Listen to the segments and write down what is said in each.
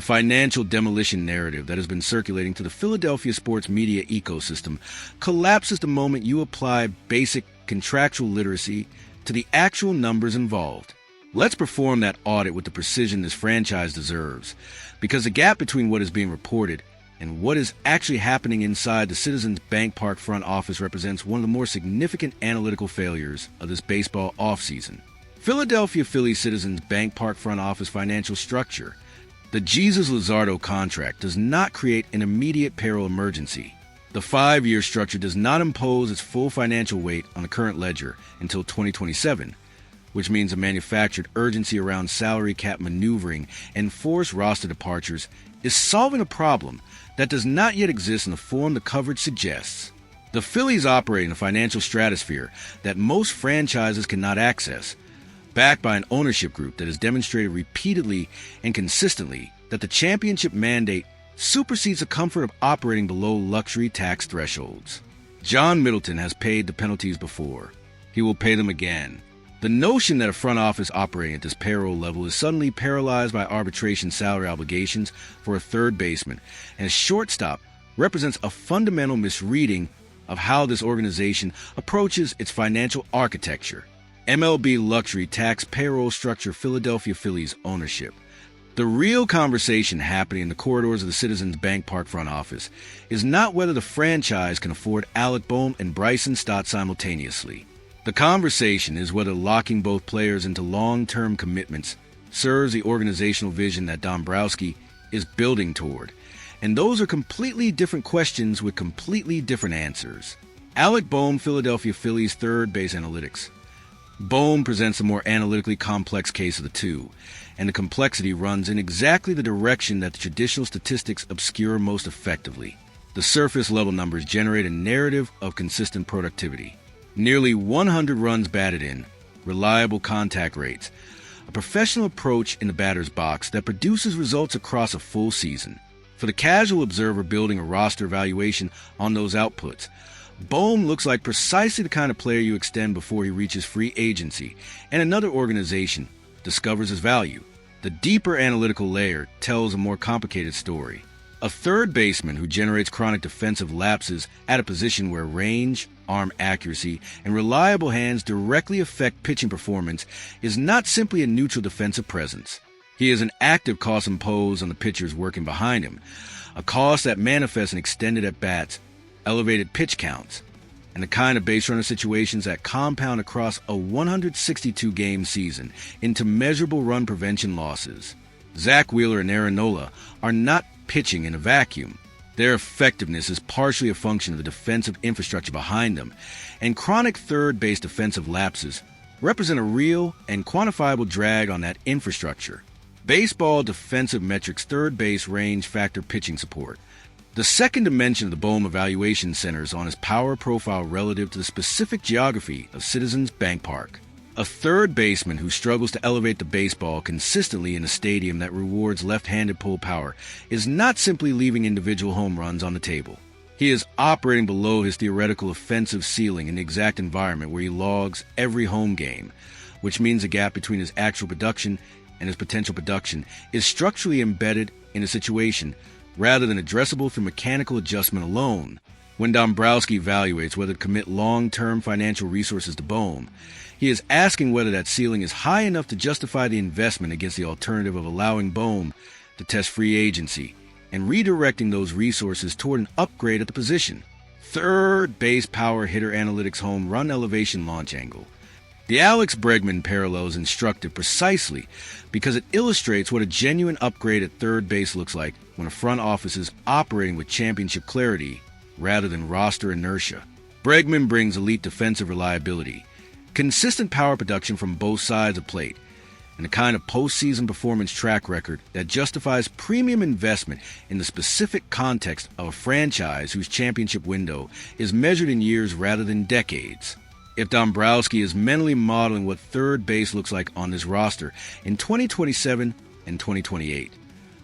financial demolition narrative that has been circulating to the Philadelphia sports media ecosystem collapses the moment you apply basic contractual literacy to the actual numbers involved. Let's perform that audit with the precision this franchise deserves, because the gap between what is being reported and what is actually happening inside the Citizens Bank Park front office represents one of the more significant analytical failures of this baseball offseason. Philadelphia Phillies Citizens Bank Park front office financial structure. The Jesus Luzardo contract does not create an immediate peril emergency. The 5-year structure does not impose its full financial weight on the current ledger until 2027, which means a manufactured urgency around salary cap maneuvering and forced roster departures is solving a problem that does not yet exist in the form the coverage suggests. The Phillies operate in a financial stratosphere that most franchises cannot access, backed by an ownership group that has demonstrated repeatedly and consistently that the championship mandate supersedes the comfort of operating below luxury tax thresholds. John Middleton has paid the penalties before. He will pay them again. The notion that a front office operating at this payroll level is suddenly paralyzed by arbitration salary obligations for a third baseman and a shortstop represents a fundamental misreading of how this organization approaches its financial architecture. MLB luxury tax payroll structure Philadelphia Phillies ownership. The real conversation happening in the corridors of the Citizens Bank Park front office is not whether the franchise can afford Alec, Bohm, and Bryson Stott simultaneously. The conversation is whether locking both players into long-term commitments serves the organizational vision that Dombrowski is building toward. And those are completely different questions with completely different answers. Alec Bohm, Philadelphia Phillies third base analytics. Bohm presents a more analytically complex case of the two, and the complexity runs in exactly the direction that the traditional statistics obscure most effectively. The surface-level numbers generate a narrative of consistent productivity. Nearly 100 runs batted in, reliable contact rates, a professional approach in the batter's box that produces results across a full season. For the casual observer building a roster evaluation on those outputs, Bohm looks like precisely the kind of player you extend before he reaches free agency and another organization discovers his value. The deeper analytical layer tells a more complicated story. A third baseman who generates chronic defensive lapses at a position where range, arm accuracy, and reliable hands directly affect pitching performance is not simply a neutral defensive presence. He is an active cost imposed on the pitchers working behind him, a cost that manifests in extended at-bats, elevated pitch counts, and the kind of base runner situations that compound across a 162-game season into measurable run prevention losses. Zach Wheeler and Aaron Nola are not pitching in a vacuum. Their effectiveness is partially a function of the defensive infrastructure behind them, and chronic third-base defensive lapses represent a real and quantifiable drag on that infrastructure. Baseball defensive metrics third base range factor pitching support. The second dimension of the Bohm evaluation centers on his power profile relative to the specific geography of Citizens Bank Park. A third baseman who struggles to elevate the baseball consistently in a stadium that rewards left-handed pull power is not simply leaving individual home runs on the table. He is operating below his theoretical offensive ceiling in the exact environment where he logs every home game, which means the gap between his actual production and his potential production is structurally embedded in a situation rather than addressable through mechanical adjustment alone. When Dombrowski evaluates whether to commit long-term financial resources to Bohm, he is asking whether that ceiling is high enough to justify the investment against the alternative of allowing Bohm to test free agency and redirecting those resources toward an upgrade at the position. Third base power hitter analytics home run elevation launch angle. The Alex Bregman parallel is instructive precisely because it illustrates what a genuine upgrade at third base looks like when a front office is operating with championship clarity rather than roster inertia. Bregman brings elite defensive reliability, consistent power production from both sides of plate, and a kind of postseason performance track record that justifies premium investment in the specific context of a franchise whose championship window is measured in years rather than decades. If Dombrowski is mentally modeling what third base looks like on this roster in 2027 and 2028,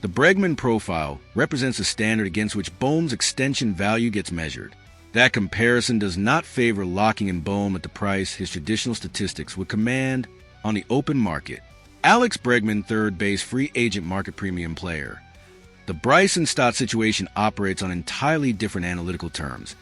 the Bregman profile represents a standard against which Bohm's extension value gets measured. That comparison does not favor locking in Bohm at the price his traditional statistics would command on the open market. Alex Bregman, third base free agent market premium player. The Bryson Stott situation operates on entirely different analytical terms,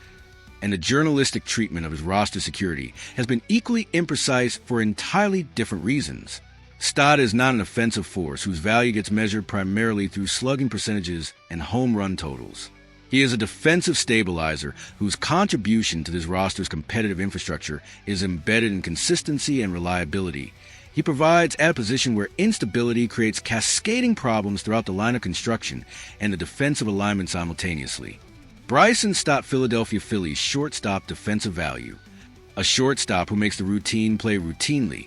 and the journalistic treatment of his roster security has been equally imprecise for entirely different reasons. Stott is not an offensive force whose value gets measured primarily through slugging percentages and home run totals. He is a defensive stabilizer whose contribution to this roster's competitive infrastructure is embedded in consistency and reliability. He provides at a position where instability creates cascading problems throughout the line of construction and the defensive alignment simultaneously. Bryson Stott Philadelphia Phillies shortstop defensive value. A shortstop who makes the routine play routinely,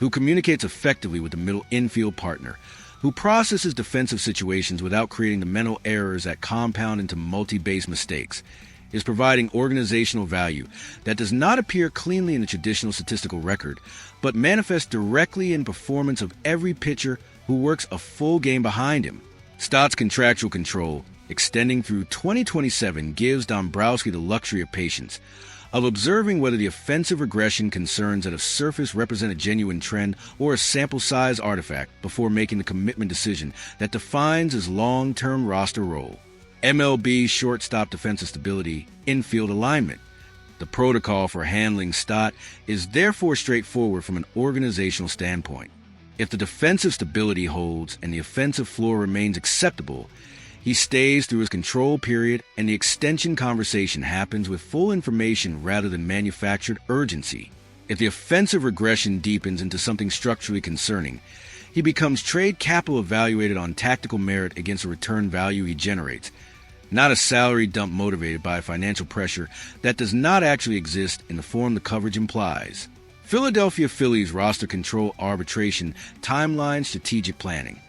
who communicates effectively with the middle infield partner, who processes defensive situations without creating the mental errors that compound into multi-base mistakes, is providing organizational value that does not appear cleanly in the traditional statistical record, but manifests directly in performance of every pitcher who works a full game behind him. Stott's contractual control, extending through 2027, gives Dombrowski the luxury of patience, of observing whether the offensive regression concerns that have surfaced represent a genuine trend or a sample size artifact before making the commitment decision that defines his long-term roster role. MLB shortstop defensive stability, infield alignment. The protocol for handling Stott is therefore straightforward from an organizational standpoint. If the defensive stability holds and the offensive floor remains acceptable, he stays through his control period, and the extension conversation happens with full information rather than manufactured urgency. If the offensive regression deepens into something structurally concerning, he becomes trade capital evaluated on tactical merit against the return value he generates, not a salary dump motivated by financial pressure that does not actually exist in the form the coverage implies. Philadelphia Phillies roster control arbitration timeline strategic planning.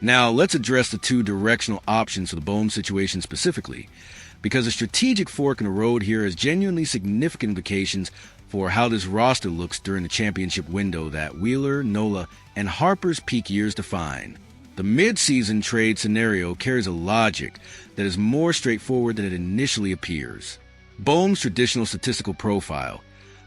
Now, let's address the two directional options for the Bohm situation specifically, because a strategic fork in the road here has genuinely significant implications for how this roster looks during the championship window that Wheeler, Nola, and Harper's peak years define. The mid-season trade scenario carries a logic that is more straightforward than it initially appears. Bohm's traditional statistical profile,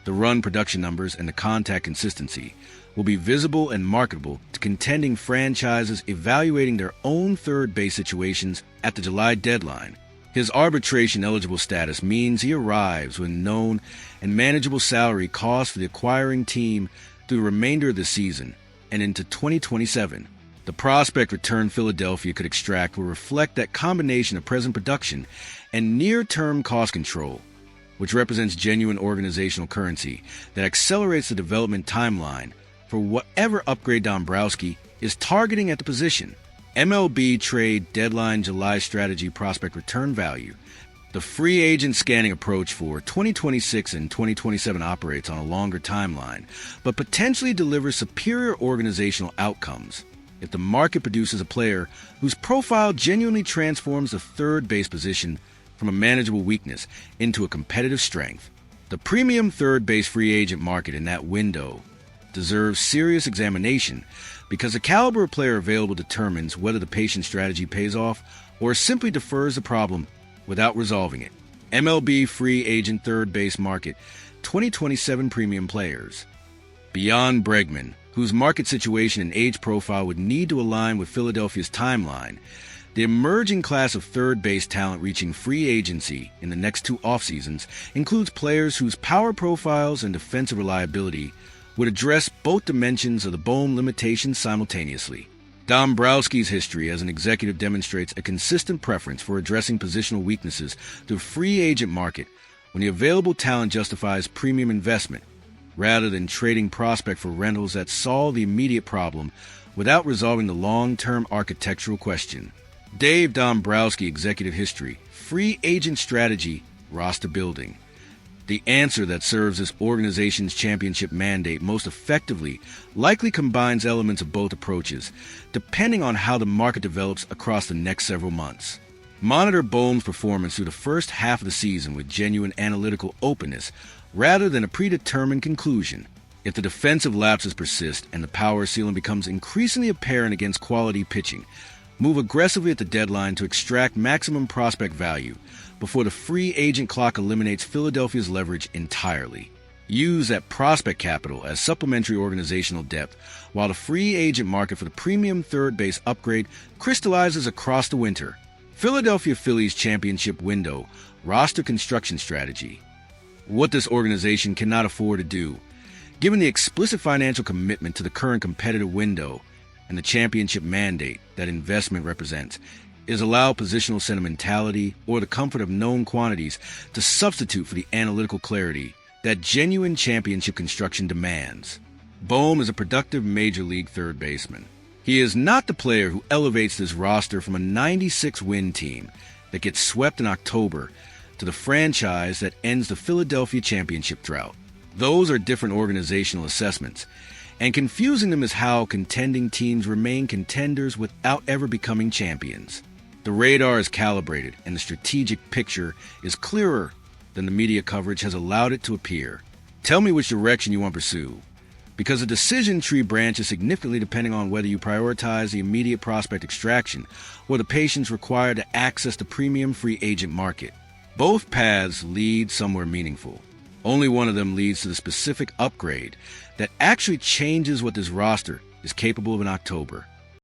the run production numbers, and the contact consistency will be visible and marketable to contending franchises evaluating their own third base situations at the July deadline. His arbitration-eligible status means he arrives with known and manageable salary costs for the acquiring team through the remainder of the season and into 2027. The prospect return Philadelphia could extract will reflect that combination of present production and near-term cost control, which represents genuine organizational currency that accelerates the development timeline for whatever upgrade Dombrowski is targeting at the position. MLB Trade Deadline July Strategy Prospect Return Value. The free agent scanning approach for 2026 and 2027 operates on a longer timeline, but potentially delivers superior organizational outcomes if the market produces a player whose profile genuinely transforms the third base position from a manageable weakness into a competitive strength. The premium third base free agent market in that window deserves serious examination because the caliber of player available determines whether the patient strategy pays off or simply defers the problem without resolving it. MLB free agent third base market, 2027 premium players. Beyond Bregman, whose market situation and age profile would need to align with Philadelphia's timeline, the emerging class of third base talent reaching free agency in the next two offseasons includes players whose power profiles and defensive reliability would address both dimensions of the Bohm limitations simultaneously. Dombrowski'S history as an executive demonstrates a consistent preference for addressing positional weaknesses through free agent market when the available talent justifies premium investment, rather than trading prospect for rentals that solve the immediate problem without resolving the long-term architectural question. Dave Dombrowski executive history, free agent strategy, roster building. The answer that serves this organization's championship mandate most effectively likely combines elements of both approaches, depending on how the market develops across the next several months. Monitor Bohm's performance through the first half of the season with genuine analytical openness, rather than a predetermined conclusion. If the defensive lapses persist and the power ceiling becomes increasingly apparent against quality pitching, move aggressively at the deadline to extract maximum prospect value before the free agent clock eliminates Philadelphia's leverage entirely. Use that prospect capital as supplementary organizational depth, while the free agent market for the premium third base upgrade crystallizes across the winter. Philadelphia Phillies championship window, roster construction strategy. What this organization cannot afford to do, given the explicit financial commitment to the current competitive window and the championship mandate that investment represents, is allow positional sentimentality or the comfort of known quantities to substitute for the analytical clarity that genuine championship construction demands. Bohm is a productive major league third baseman. He is not the player who elevates this roster from a 96-win team that gets swept in October to the franchise that ends the Philadelphia championship drought. Those are different organizational assessments, and confusing them is how contending teams remain contenders without ever becoming champions. The radar is calibrated, and the strategic picture is clearer than the media coverage has allowed it to appear. Tell me which direction you want to pursue, because the decision tree branches significantly depending on whether you prioritize the immediate prospect extraction or the patience required to access the premium free agent market. Both paths lead somewhere meaningful. Only one of them leads to the specific upgrade that actually changes what this roster is capable of in October.